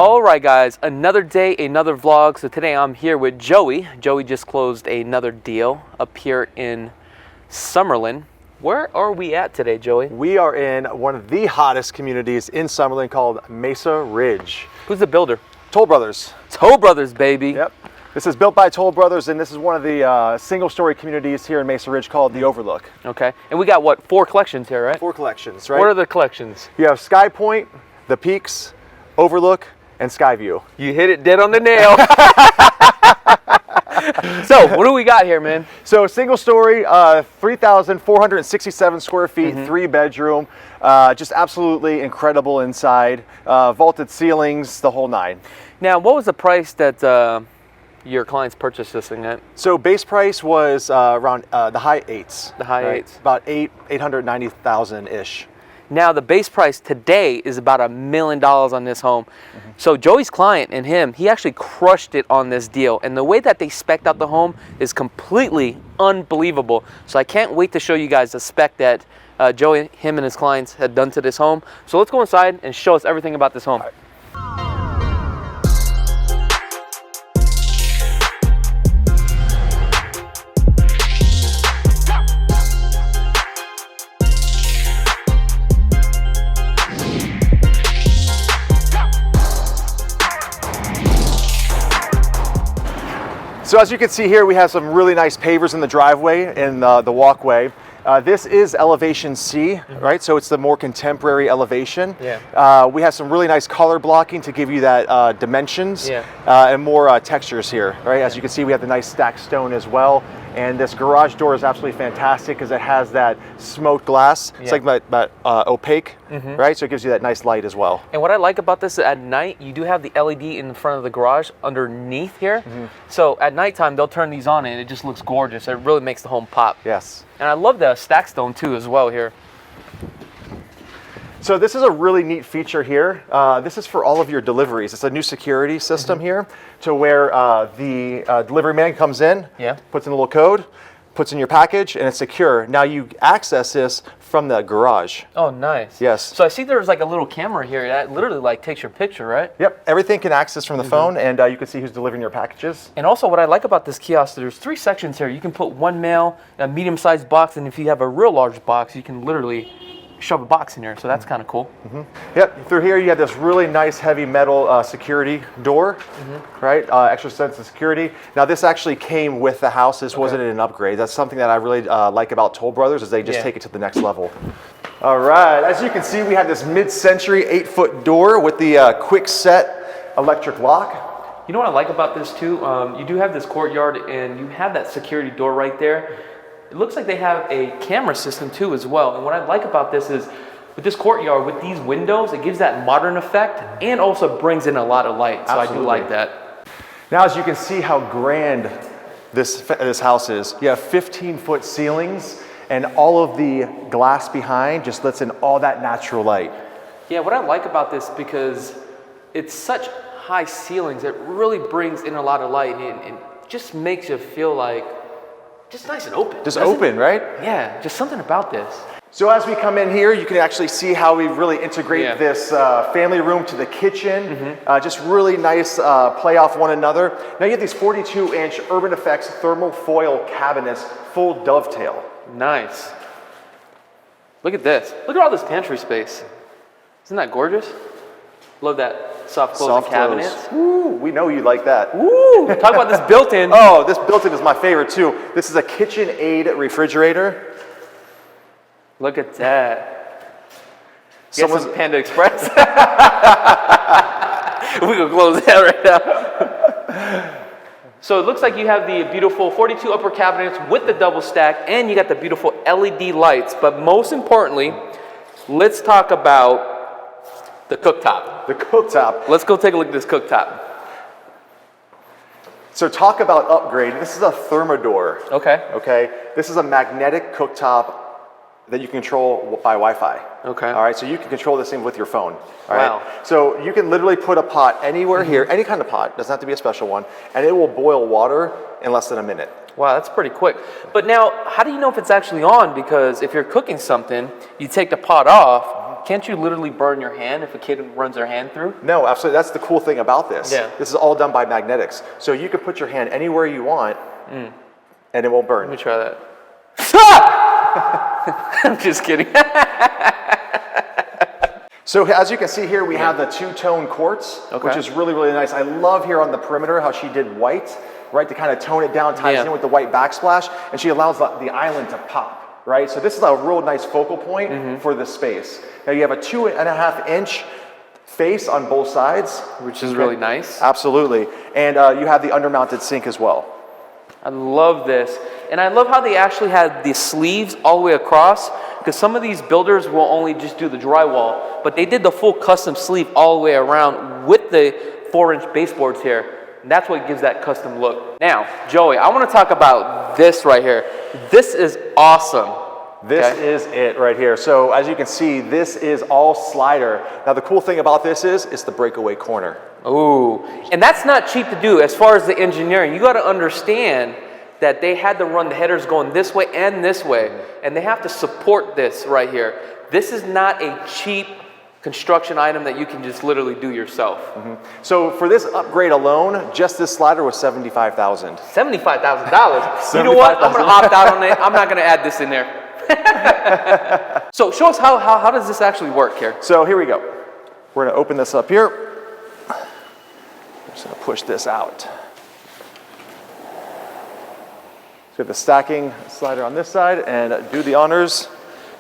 All right, guys, another day, another vlog. So today I'm here with Joey. Joey just closed another deal up here in Summerlin. Where are we at today, Joey? We are in one of the hottest communities in Summerlin called Mesa Ridge. Who's the builder? Toll Brothers. Toll Brothers, baby. Yep. This is built by Toll Brothers, and this is one of the single-story communities here in Mesa Ridge called the Overlook. Okay, and we got what, 4 collections here, right? 4 collections, right? What are the collections? You have Sky Point, the Peaks, Overlook, and Skyview. You hit it dead on the nail. So, what do we got here, man? So, single story, 3,467 square feet, 3-bedroom, just absolutely incredible inside, vaulted ceilings, the whole 9. Now, what was the price that your clients purchased this thing at? So, base price was around the high 8s. The high 8s. About 890,000-ish. Now, the base price today is about $1 million on this home. So Joey's client and him, he actually crushed it on this deal. And the way that they spec'd out the home is completely unbelievable. So I can't wait to show you guys the spec that Joey, him and his clients had done to this home. So let's go inside and show us everything about this home. So as you can see here, we have some really nice pavers in the driveway and the walkway. This is elevation C, right? So it's the more contemporary elevation. Yeah. We have some really nice color blocking to give you that dimensions and more textures here, right? As you can see, we have the nice stacked stone as well. And this garage door is absolutely fantastic because it has that smoked glass. It's like that opaque, right? So it gives you that nice light as well. And what I like about this, at night, you do have the LED in front of the garage underneath here. So at nighttime, they'll turn these on and it just looks gorgeous. It really makes the home pop. Yes. And I love the stack stone too as well here. So this is a really neat feature here. This is for all of your deliveries. It's a new security system here to where the delivery man comes in, puts in a little code, puts in your package, and it's secure. Now you access this from the garage. Oh, nice. Yes. So I see there's like a little camera here that literally like takes your picture, right? Yep. Everything can access from the phone, and you can see who's delivering your packages. And also what I like about this kiosk, there's 3 sections here. You can put one mail, a medium-sized box, and if you have a real large box, you can literally shove a box in here, so that's kind of cool. Yep, through here you have this really nice heavy metal security door, right? Extra sense of security. Now this actually came with the house. This wasn't an upgrade. That's something that I really like about Toll Brothers is they just take it to the next level. All right, as you can see, we have this mid-century 8-foot door with the quick set electric lock. You know what I like about this too? You do have this courtyard and you have that security door right there. It looks like they have a camera system too as well. And what I like about this is with this courtyard, with these windows, it gives that modern effect and also brings in a lot of light. So I do like that. Now, as you can see how grand this house is, you have 15-foot ceilings and all of the glass behind just lets in all that natural light. Yeah, what I like about this, because it's such high ceilings, it really brings in a lot of light and it just makes you feel like just nice and open. Just open, right? Yeah, just something about this. So as we come in here, you can actually see how we really integrate this family room to the kitchen. Just really nice play off one another. Now you have these 42-inch Urban Effects thermal foil cabinets, full dovetail. Nice. Look at this. Look at all this pantry space. Isn't that gorgeous? Love that soft closing cabinets. Ooh, we know you like that. Ooh, talk about this built-in. Oh, this built-in is my favorite too. This is a KitchenAid refrigerator. Look at that. Get some Panda Express. We can close that right now. So it looks like you have the beautiful 42 upper cabinets with the double stack, and you got the beautiful LED lights. But most importantly, let's talk about the cooktop. The cooktop. Let's go take a look at this cooktop. So talk about upgrade. This is a Thermador. Okay. Okay. This is a magnetic cooktop that you can control by Wi-Fi. Okay. All right. So you can control this thing with your phone. All right. Wow. So you can literally put a pot anywhere here, any kind of pot, doesn't have to be a special one, and it will boil water in less than a minute. Wow, that's pretty quick. But now, how do you know if it's actually on? Because if you're cooking something, you take the pot off, can't you literally burn your hand if a kid runs their hand through? No, absolutely. That's the cool thing about this. Yeah. This is all done by magnetics. So you can put your hand anywhere you want and it won't burn. Let me try that. I'm just kidding. So as you can see here, we have the two-tone quartz, which is really, really nice. I love here on the perimeter how she did white, right, to kind of tone it down, ties in with the white backsplash, and she allows the island to pop, right? So this is a real nice focal point for the space. Now you have a 2.5-inch face on both sides. Which is really nice. Absolutely. And you have the undermounted sink as well. I love this. And I love how they actually had the sleeves all the way across, because some of these builders will only just do the drywall, but they did the full custom sleeve all the way around with the 4-inch baseboards here. And that's what gives that custom look. Now, Joey, I want to talk about this right here. This is awesome. This is it right here. So as you can see, this is all slider. Now the cool thing about this is it's the breakaway corner. Ooh, and that's not cheap to do as far as the engineering. You got to understand that they had to run the headers going this way and this way, and they have to support this right here. This is not a cheap construction item that you can just literally do yourself. So for this upgrade alone, just this slider was $75,000. $75,000. You know what? I'm going to opt out on it. I'm not going to add this in there. So show us how does this actually work here? So here we go. We're going to open this up here. I'm just going to push this out. So we have the stacking slider on this side and do the honors.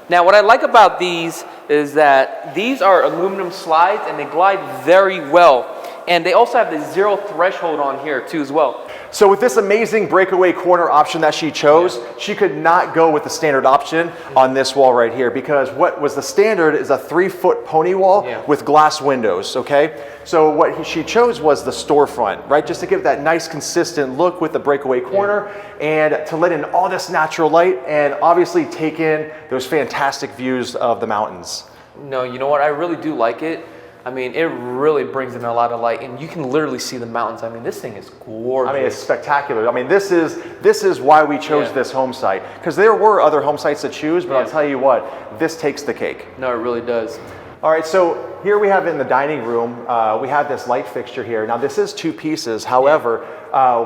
Now what I like about these is that these are aluminum slides and they glide very well. And they also have the 0 threshold on here too as well. So with this amazing breakaway corner option that she chose, she could not go with the standard option on this wall right here, because what was the standard is a 3-foot pony wall with glass windows, okay? So what she chose was the storefront, right? Just to give that nice consistent look with the breakaway corner and to let in all this natural light and obviously take in those fantastic views of the mountains. No, you know what? I really do like it. I mean, it really brings in a lot of light, and you can literally see the mountains. I mean, this thing is gorgeous. I mean, it's spectacular. I mean, this is why we chose this home site, because there were other home sites to choose, but I'll tell you what, this takes the cake. No, it really does. All right, so here we have in the dining room, we have this light fixture here. Now this is 2 pieces, however,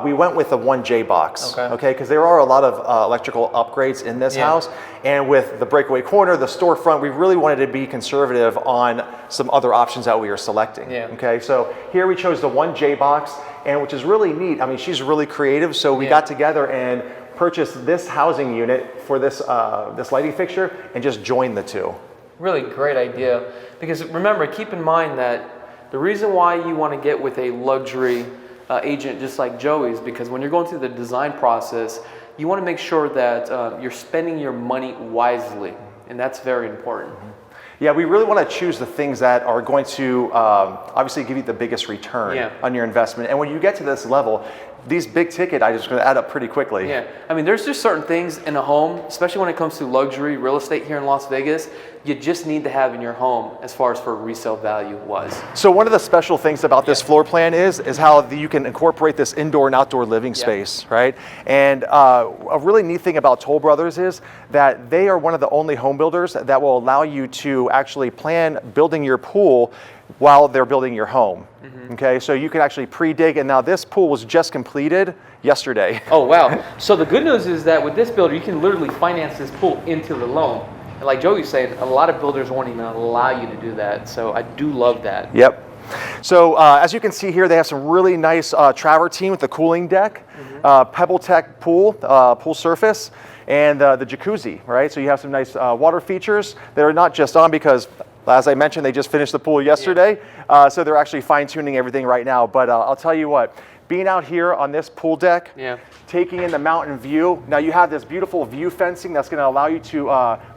we went with the 1J box, okay? Because there are a lot of electrical upgrades in this house, and with the breakaway corner, the storefront, we really wanted to be conservative on some other options that we are selecting, okay? So here we chose the 1J box, and which is really neat. I mean, she's really creative, so we got together and purchased this housing unit for this, this lighting fixture and just joined the two. Really great idea, because remember, keep in mind that the reason why you want to get with a luxury agent just like Joey's, because when you're going through the design process, you want to make sure that you're spending your money wisely, and that's very important. Yeah, we really want to choose the things that are going to obviously give you the biggest return on your investment. And when you get to this level, these big ticket items are going to add up pretty quickly. Yeah, I mean, there's just certain things in a home, especially when it comes to luxury real estate here in Las Vegas, you just need to have in your home as far as for resale value wise. So one of the special things about this floor plan is how you can incorporate this indoor and outdoor living space, right? And a really neat thing about Toll Brothers is that they are one of the only home builders that will allow you to actually plan building your pool while they're building your home. Okay, so you can actually pre-dig, and now this pool was just completed yesterday. Oh wow, so the good news is that with this builder, you can literally finance this pool into the loan. And like Joey's saying, a lot of builders won't even allow you to do that, so I do love that. Yep. So as you can see here, they have some really nice travertine with the cooling deck, PebbleTech pool, pool surface, and the jacuzzi, right? So you have some nice water features that are not just on because, as I mentioned, they just finished the pool yesterday, so they're actually fine-tuning everything right now. But I'll tell you what, being out here on this pool deck, taking in the mountain view, now you have this beautiful view fencing that's going to allow you to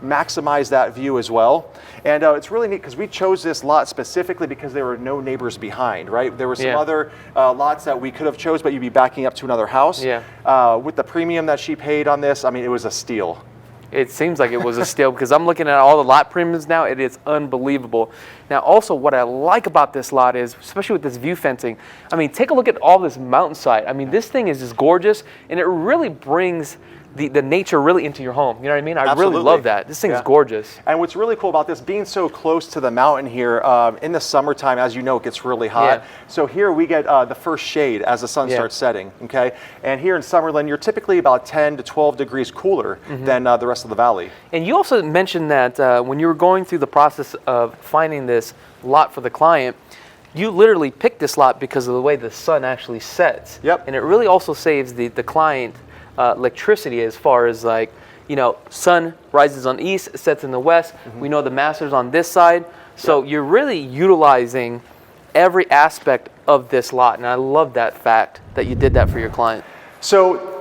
maximize that view as well. And it's really neat because we chose this lot specifically because there were no neighbors behind, right? There were some other lots that we could have chose, but you'd be backing up to another house. With the premium that she paid on this, I mean, it was a steal. It seems like it was a steal because I'm looking at all the lot premiums now. It is unbelievable. Now, also what I like about this lot is, especially with this view fencing, I mean, take a look at all this mountainside. I mean, this thing is just gorgeous, and it really brings the nature really into your home. You know what I mean? I Absolutely. really love that. This thing's gorgeous. And what's really cool about this, being so close to the mountain here, in the summertime, as you know, it gets really hot. So here we get the first shade as the sun starts setting, okay? And here in Summerlin, you're typically about 10 to 12 degrees cooler than the rest of the valley. And you also mentioned that when you were going through the process of finding this lot for the client, you literally picked this lot because of the way the sun actually sets. Yep. And it really also saves the client electricity, as far as like, you know, sun rises on the east, sets in the west. We know the master's on this side. So you're really utilizing every aspect of this lot. And I love that fact that you did that for your client. So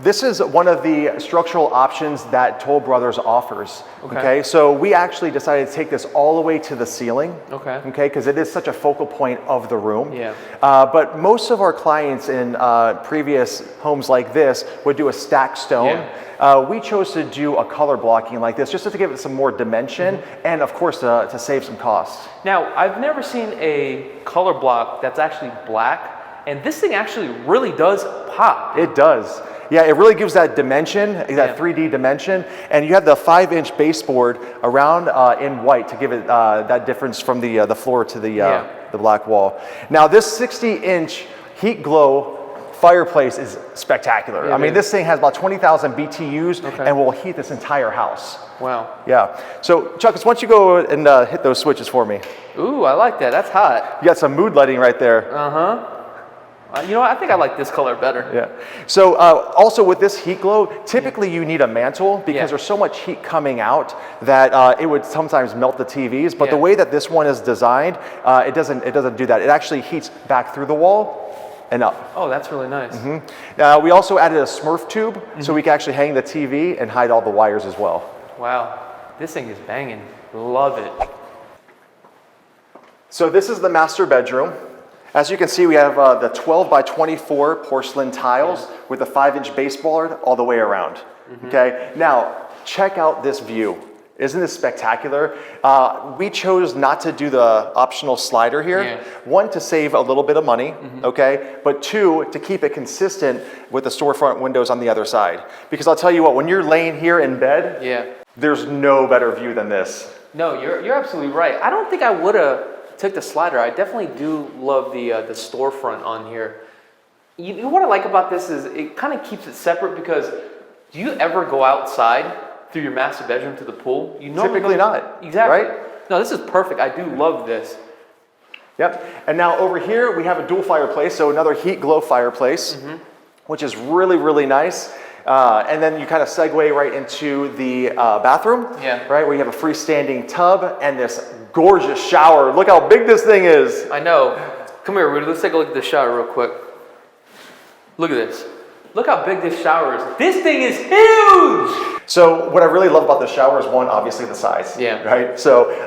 this is one of the structural options that Toll Brothers offers. Okay. So we actually decided to take this all the way to the ceiling. Okay, because it is such a focal point of the room. But most of our clients in previous homes like this would do a stacked stone. We chose to do a color blocking like this, just to give it some more dimension, and of course to save some costs. Now, I've never seen a color block that's actually black, and this thing actually really does pop. It does. Yeah, it really gives that dimension, that 3D dimension, and you have the 5-inch baseboard around in white to give it that difference from the floor to the black wall. Now, this 60-inch heat glow fireplace is spectacular. I mean, this thing has about 20,000 BTUs and will heat this entire house. Wow. Yeah. So, Chakits, why don't you go and hit those switches for me? Ooh, I like that. That's hot. You got some mood lighting right there. You know what? I think I like this color better. Yeah. So also with this heat glow, typically you need a mantle because there's so much heat coming out that it would sometimes melt the TVs. But the way that this one is designed, it doesn't do that. It actually heats back through the wall and up. Oh, that's really nice. We also added a Smurf tube so we can actually hang the TV and hide all the wires as well. Wow, this thing is banging. Love it. So this is the master bedroom. As you can see, we have the 12 by 24 porcelain tiles with a 5-inch baseboard all the way around. Okay, now check out this view. Isn't this spectacular? We chose not to do the optional slider here. One, to save a little bit of money, okay? But two, to keep it consistent with the storefront windows on the other side. Because I'll tell you what, when you're laying here in bed, there's no better view than this. No, you're absolutely right. I don't think I would have took the slider. I definitely do love the storefront on here. You know what I like about this is it kind of keeps it separate, because do you ever go outside through your master bedroom to the pool? You Typically not. Exactly. Right? No, this is perfect. I do love this. Yep. And now over here we have a dual fireplace, so another heat glow fireplace, which is really, really nice. And then you kind of segue right into the bathroom, right, where you have a freestanding tub and this gorgeous shower. Look how big this thing is. I know. Come here, Rudy. Let's take a look at the shower real quick. Look at this. Look how big this shower is. This thing is huge! So what I really love about the shower is, one, obviously the size. Right? So,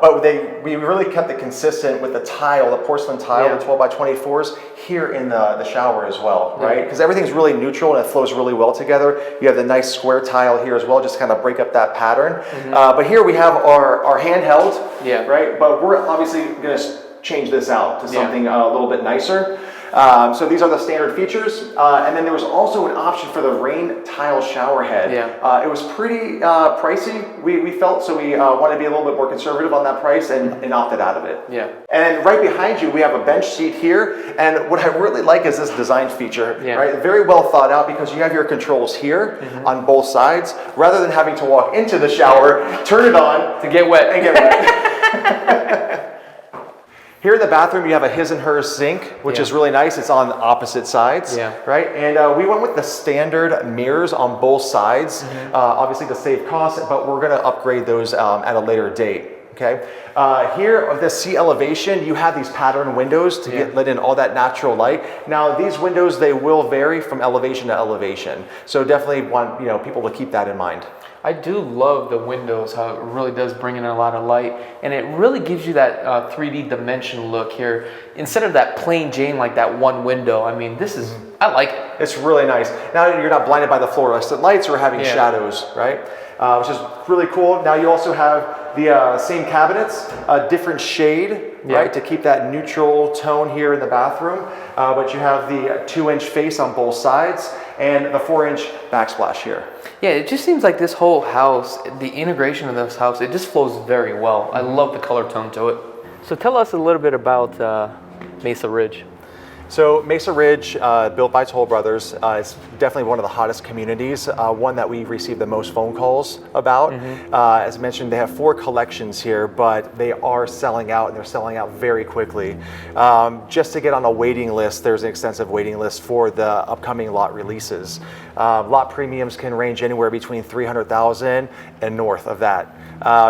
but we really kept it consistent with the tile, the porcelain tile, the 12 by 24s here in the shower as well, right? Because everything's really neutral and it flows really well together. You have the nice square tile here as well, just kind of break up that pattern. But here we have our handheld, right? But we're obviously going to change this out to something a little bit nicer. So these are the standard features, and then there was also an option for the rain tile shower head. It was pretty pricey, we felt, so we wanted to be a little bit more conservative on that price and opted out of it. And right behind you, we have a bench seat here, and what I really like is this design feature, right? Very well thought out, because you have your controls here on both sides, rather than having to walk into the shower, turn it on to get wet and get wet. Here in the bathroom, you have a his and hers sink, which is really nice. It's on opposite sides, right? And we went with the standard mirrors on both sides, obviously to save costs, but we're gonna upgrade those at a later date, okay? Here, of the sea elevation, you have these pattern windows to get let in all that natural light. Now, these windows, they will vary from elevation to elevation. So definitely want people to keep that in mind. I do love the windows, how it really does bring in a lot of light, and it really gives you that 3D dimension look here, instead of that plain Jane, like that one window. I mean, this is, I like it. It's really nice. Now you're not blinded by the fluorescent lights or having shadows, right? Which is really cool. Now you also have the same cabinets, a different shade, right, to keep that neutral tone here in the bathroom. But you have the 2-inch face on both sides and the 4-inch backsplash here. Yeah, it just seems like this whole house, the integration of this house, it just flows very well. I love the color tone to it. So tell us a little bit about Mesa Ridge. So Mesa Ridge, built by Toll Brothers, is definitely one of the hottest communities, one that we receive the most phone calls about. As mentioned, they have 4 collections here, but they are selling out, and they're selling out very quickly. Just to get on a waiting list, there's an extensive waiting list for the upcoming lot releases. Lot premiums can range anywhere between $300,000 and north of that.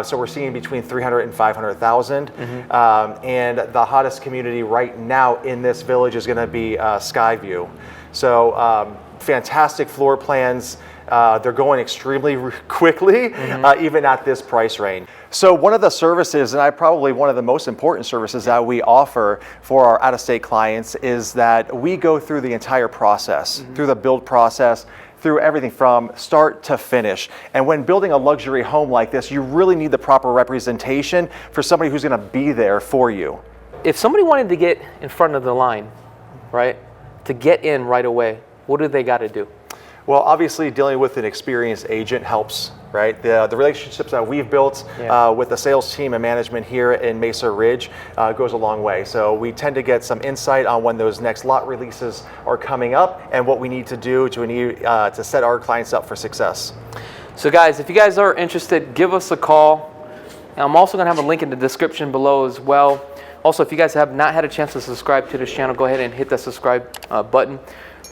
So we're seeing between $300,000 and $500,000. And the hottest community right now in this village is going to be Skyview. So fantastic floor plans. They're going extremely quickly, even at this price range. So one of the services, and probably one of the most important services that we offer for our out-of-state clients, is that we go through the entire process, through the build process, through everything from start to finish. And when building a luxury home like this, you really need the proper representation for somebody who's going to be there for you. If somebody wanted to get in front of the line, right, to get in right away, what do they got to do? Well, obviously dealing with an experienced agent helps, right? The relationships that we've built with the sales team and management here in Mesa Ridge goes a long way. So we tend to get some insight on when those next lot releases are coming up and what we need to do to set our clients up for success. So guys, if you guys are interested, give us a call. And I'm also gonna have a link in the description below as well. Also, if you guys have not had a chance to subscribe to this channel, go ahead and hit that subscribe button.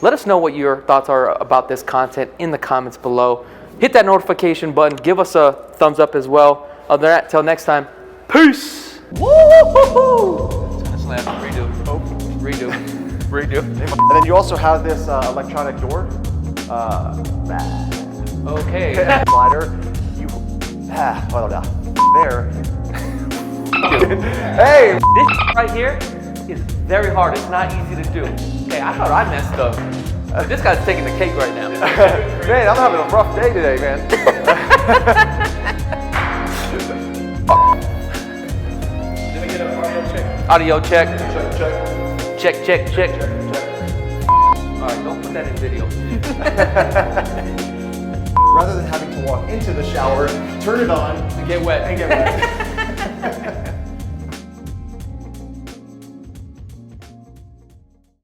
Let us know what your thoughts are about this content in the comments below. Hit that notification button. Give us a thumbs up as well. Other than that, till next time, peace. Woo-hoo-hoo! Redo. Oh, redo. Redo. And then you also have this electronic door. Okay. Slider. There. Hey! This right here is very hard. It's not easy to do. Hey, I thought I messed up. This guy's taking the cake right now. Man, I'm having a rough day today, man. Let me get an audio check. Audio check. Check. Check. All right, don't put that in video. Rather than having to walk into the shower, turn it on, and get wet.